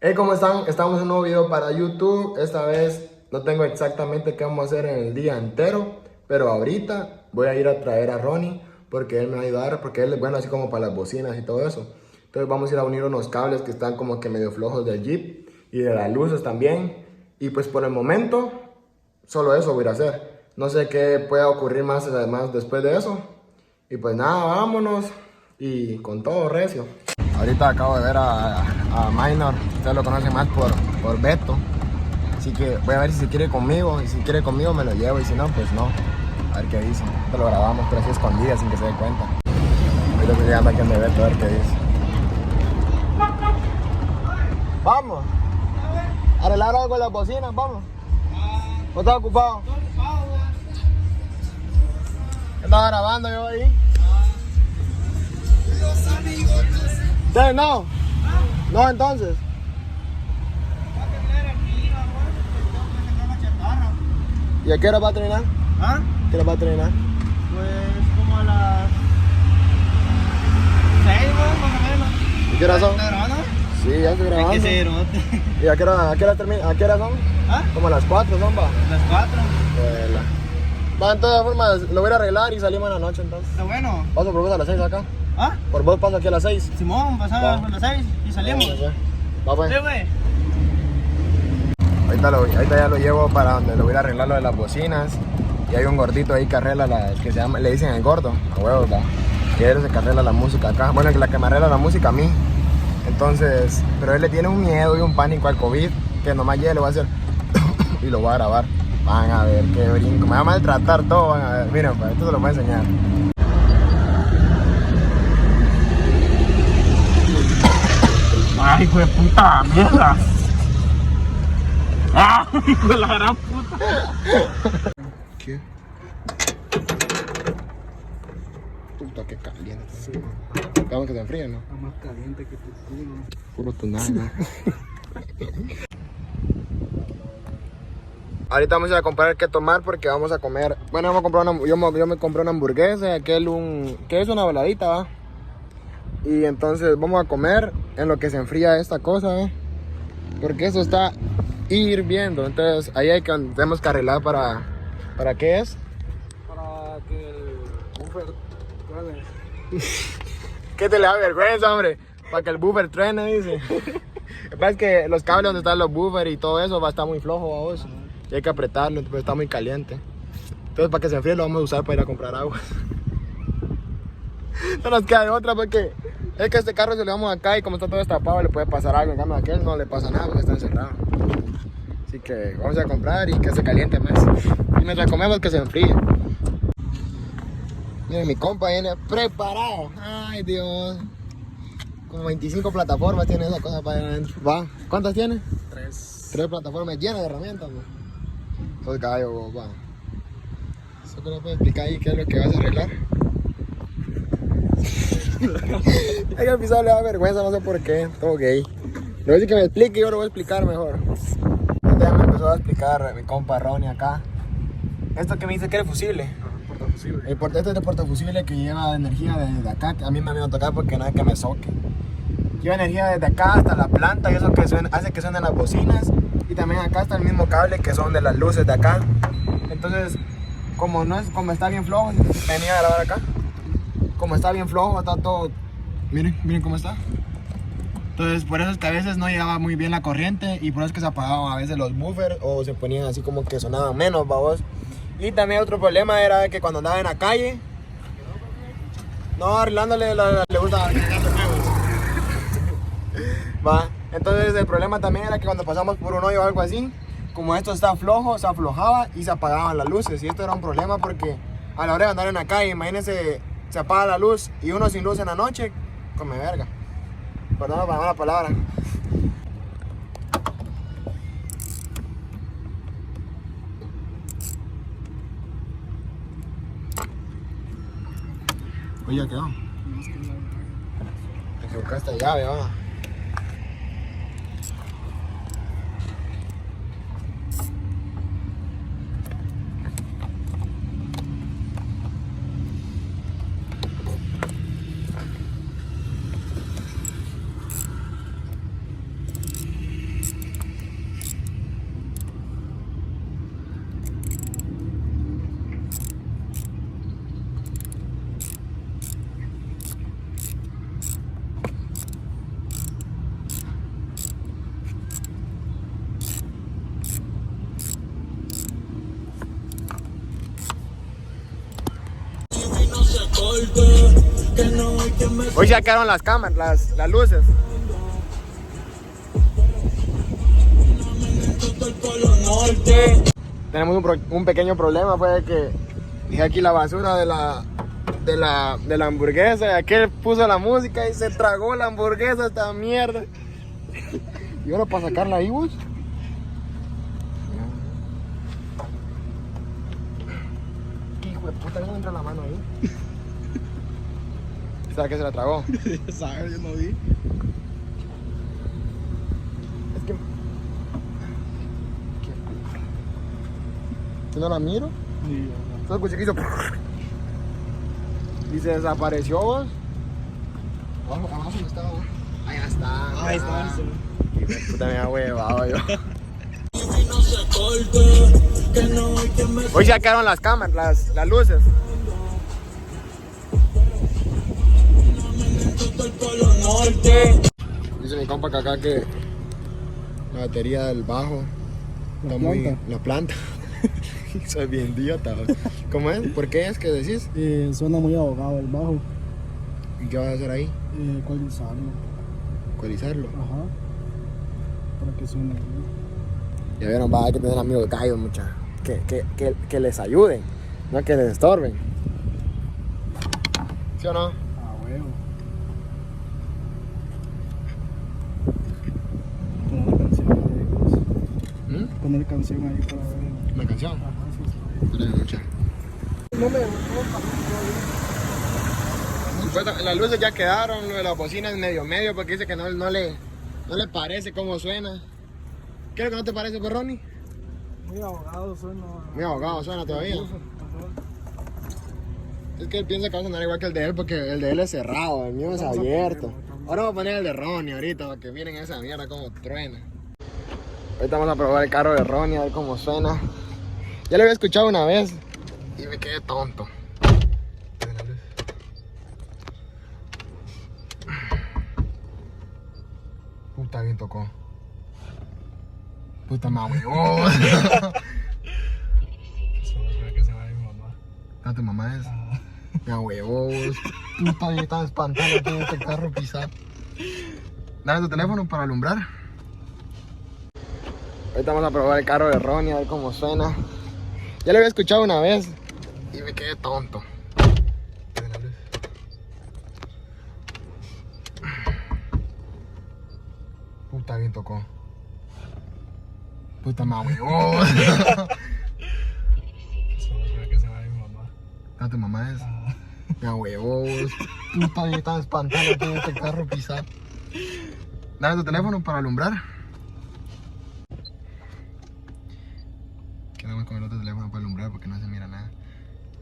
Hey, ¿cómo están? Estamos en un nuevo video para YouTube. Esta vez no tengo exactamente qué vamos a hacer en el día entero, pero ahorita voy a ir a traer a Ronnie porque él me va a ayudar, porque él es bueno así como para las bocinas y todo eso. Entonces vamos a ir a unir unos cables que están como que medio flojos del Jeep y de las luces también. Y pues por el momento, solo eso voy a ir a hacer. No sé qué pueda ocurrir más además después de eso. Y pues nada, vámonos y con todo recio. Ahorita acabo de ver a Minor, ustedes lo conocen más por Beto. Así que voy a ver si se quiere conmigo, y si quiere conmigo me lo llevo, y si no, pues no. A ver qué dice. Esto lo grabamos, pero así escondida, sin que se dé cuenta. Ahorita estoy llegando aquí donde Beto, a ver qué dice. Vamos. Arreglar algo en las bocinas, vamos. ¿No estás ocupado? Estaba grabando yo ahí. ¿Sí? No. No, entonces. ¿Y a qué hora va a terminar? ¿Ah? ¿Qué hora va a terminar? Pues como a las 6, más o menos. ¿Y qué hora son? ¿Estás grabando? Sí, ya estoy grabando. Hay que ser, ¿no? ¿Y a qué hora termina? ¿A qué hora son? ¿Ah? Como a las 4 son, va. Las 4. Va, en todas formas, lo voy a arreglar y salimos en la noche entonces. Está bueno. Paso por vos a las 6 acá. ¿Ah? Por vos paso aquí a las 6. Simón, pasamos Va. a las 6 y salimos. Va, pues. Sí, güey. Ahorita ya lo llevo para donde lo voy a arreglar lo de las bocinas. Y hay un gordito ahí que arregla que se llama, le dicen el gordo, a huevos, va. Que él es el que arregla la música acá. Bueno, la que me arregla la música a mí. Entonces, pero él le tiene un miedo y un pánico al COVID, que nomás ya le voy a hacer y lo voy a grabar. Van a ver qué brinco. Me va a maltratar todo, van a ver. Miren, pues esto se lo voy a enseñar. Ay, hijo de puta, mierda. ¡Ah! Hijo de la gran puta. ¿Qué? Puta, qué caliente. Sí. Vamos que se enfríe, ¿no? Está más caliente que tu culo. Puro tunal. Ahorita vamos a ir a comprar qué tomar porque vamos a comer. Bueno, vamos a comprar yo me compré una hamburguesa, que es una veladita, ¿va? Y entonces vamos a comer en lo que se enfría esta cosa, ¿eh? Porque eso está hirviendo. Entonces ahí tenemos que arreglar para ¿qué es? Para que el buffer truene. ¿Qué te le da vergüenza, hombre? Para que el buffer truene, dice. Lo que pasa es que los cables donde están los buffers y todo eso va a estar muy flojo, vos. Y hay que apretarlo, pero está muy caliente. Entonces para que se enfríe lo vamos a usar para ir a comprar agua. No nos queda de otra porque es que este carro se lo vamos acá y como está todo destapado le puede pasar algo. En cambio a aquel no le pasa nada porque está encerrado. Así que vamos a comprar y que se caliente más. Y mientras comemos que se enfríe. Miren, mi compa viene preparado. Ay, Dios. Como 25 plataformas tiene esa cosa para allá adentro. Va. ¿Cuántas tiene? 3 plataformas llenas de herramientas, ¿no? Sos gallo, vos, va. ¿Eso que le puedo explicar ahí qué es lo que vas a arreglar? Es que al pisado le da vergüenza, no sé por qué. Todo gay. Le voy a decir que me explique y yo lo voy a explicar mejor. Ya me empezó a explicar mi compa Ronnie acá. Esto que me dice que es fusible. El este es de portafusible que lleva energía desde acá. A mí me vino a tocar porque no es que me soque. Lleva energía desde acá hasta la planta y eso que hace que suenen las bocinas. Y también acá está el mismo cable que son de las luces de acá. Entonces, como está bien flojo, venía a grabar acá. Como está bien flojo, está todo. Miren cómo está. Entonces, por eso es que a veces no llegaba muy bien la corriente y por eso es que se apagaban a veces los buffers o se ponían así como que sonaban menos, babos. Y también otro problema era que cuando andaba en la calle, no, arreglándole le gusta cargarse juegos. Va. Entonces el problema también era que cuando pasamos por un hoyo o algo así, como esto está flojo, se aflojaba y se apagaban las luces. Y esto era un problema porque a la hora de andar en la calle, imagínense, se apaga la luz y uno sin luz en la noche, come verga. Perdón la mala palabra. Oye, ¿ya quedó? Te equivocaste llave, va. Hoy se sacaron las cámaras, las luces. Tenemos un pequeño problema, fue de que dejé aquí la basura de la hamburguesa y aquel puso la música y se tragó la hamburguesa, esta mierda. Y ahora para sacarla ahí, vos. ¿Qué hijo de puta? ¿Cómo entra la mano ahí? ¿Sabes que se la tragó? ¿Sabes? Yo no vi. Es que... ¿Yo no la miro? Sí, Solo escuché que hizo... Y se desapareció, vos. Abajo no estaba. Ahí está. ahí está. Puta, me ha huevado yo. Hoy se sacaron las cámaras, las luces. Dice mi compa acá que la batería del bajo está muy... La planta. Soy bien idiota. ¿Cómo es? ¿Por qué es que decís? Suena muy ahogado el bajo. ¿Y qué vas a hacer ahí? Ecualizarlo. ¿Ecualizarlo? Ajá. Para que suene bien. Ya vieron, va a que tener amigos gallos, muchachos. Que les ayuden, no que les estorben. ¿Sí o no? Ah, huevo. Poner canción ahí. Poner canción ahí para ver. ¿Una canción? Ajá, sí. Dale, muchacho. No me Las luces ya quedaron, lo de las bocinas medio porque dice que no le parece cómo suena. ¿Qué es lo que no te parece, pues, Ronnie? muy ahogado suena. Muy ahogado suena todavía. Es que él piensa que va a sonar igual que el de él porque el de él es cerrado, el mío es abierto. Ahora voy a poner el de Ronnie ahorita para que miren esa mierda como truena. Ahorita vamos a probar el carro de Ronnie a ver cómo suena. Ya lo había escuchado una vez y me quedé tonto. Puta, bien tocó. Puta mami. Oh. Que se vaya mi mamá. ¿Ah, tu mamá es? Me huevos. Puta, bien tan espantado que este carro pisar. Dame tu teléfono para alumbrar. Ahorita vamos a probar el carro de Ronnie a ver cómo suena. Ya lo había escuchado una vez y me quedé tonto. Puta, bien tocó. Puta mami. Oh. Que se vaya mi mamá. ¿Ah, tu mamá es? Me huevos. Puta, bien tan espantado que este carro pisar. Dame tu teléfono para alumbrar. Quedamos con el otro teléfono para alumbrar porque no se mira nada.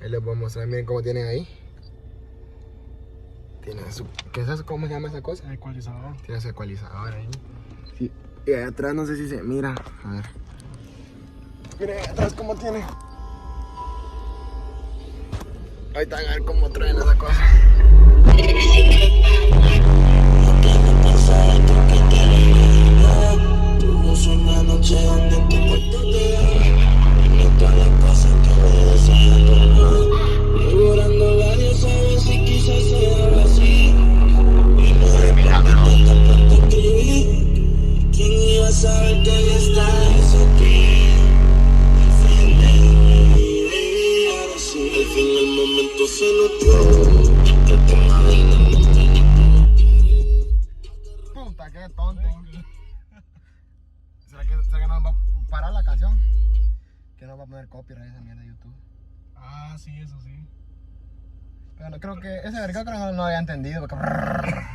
Ahí les voy a mostrar, miren cómo tienen ahí. Tiene su... ¿Qué es eso? ¿Cómo se llama esa cosa? Ecualizador. Tiene su ecualizador ahí. Sí. Y ahí atrás no sé si se mira. A ver. Miren ahí atrás cómo tiene. Ahorita a ver cómo traen esa cosa. Una noche donde tu cuerpo te no todas las cosas que me desean, devorando varios sabes si quizás sea así. Y no recuerdo tan pronto escribí. ¿Quién iba a saber que ya estás aquí? Al fin de mi vida, ahora sí. Al fin el momento se notó. Que te madre Puta, qué tonto. ¿Será que no nos va a parar la canción? Que no va a poner copyright esa mierda de YouTube. Ah, sí, eso sí. Pero no, creo que ese verga creo que no había entendido porque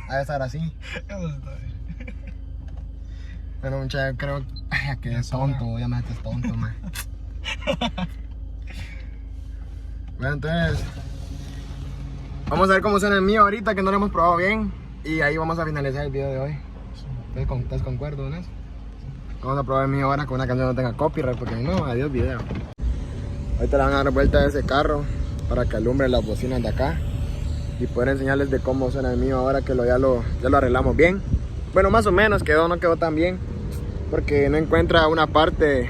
debe estar así. Eso está bien. Pero muchachos, creo que es tonto, obviamente es tonto, man. Bueno, entonces vamos a ver cómo suena el mío ahorita que no lo hemos probado bien. Y ahí vamos a finalizar el video de hoy. ¿Estás concuerdo en eso? Vamos a probar el mío ahora con una canción que no tenga copyright porque no, adiós video. Ahorita le van a dar vuelta a ese carro para que alumbre las bocinas de acá y poder enseñarles de cómo suena el mío ahora que ya lo arreglamos bien. Bueno, más o menos quedó, no quedó tan bien porque no encuentra una parte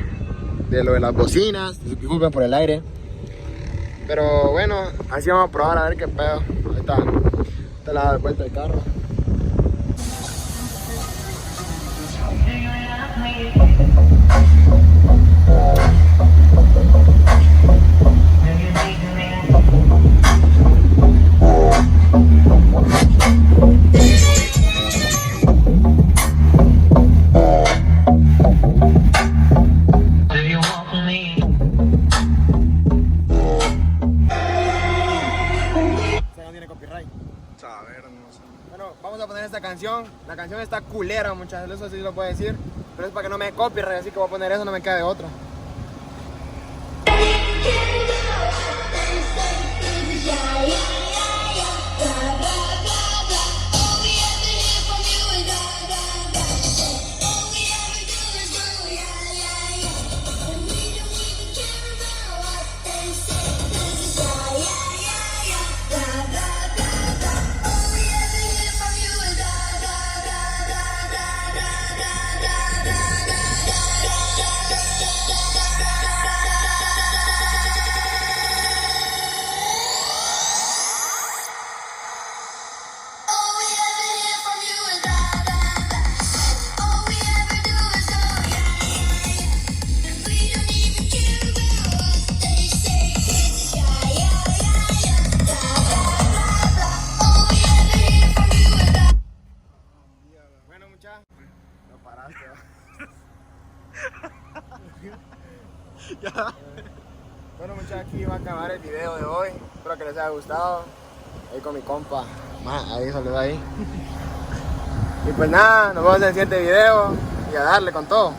de lo de las bocinas. Disculpen por el aire. Pero bueno, así vamos a probar a ver qué pedo. Ahorita te la doy vuelta el carro. Bueno, vamos a poner esta canción. La canción está culera, muchachos, eso sí lo puedo decir. Pero es para que no me copyright, así que voy a poner eso, no me queda de otra. Bueno, muchachos, aquí va a acabar el video de hoy. Espero que les haya gustado. Ahí con mi compa. Ahí saluda ahí. Y pues nada, nos vemos en el siguiente video. Y a darle con todo.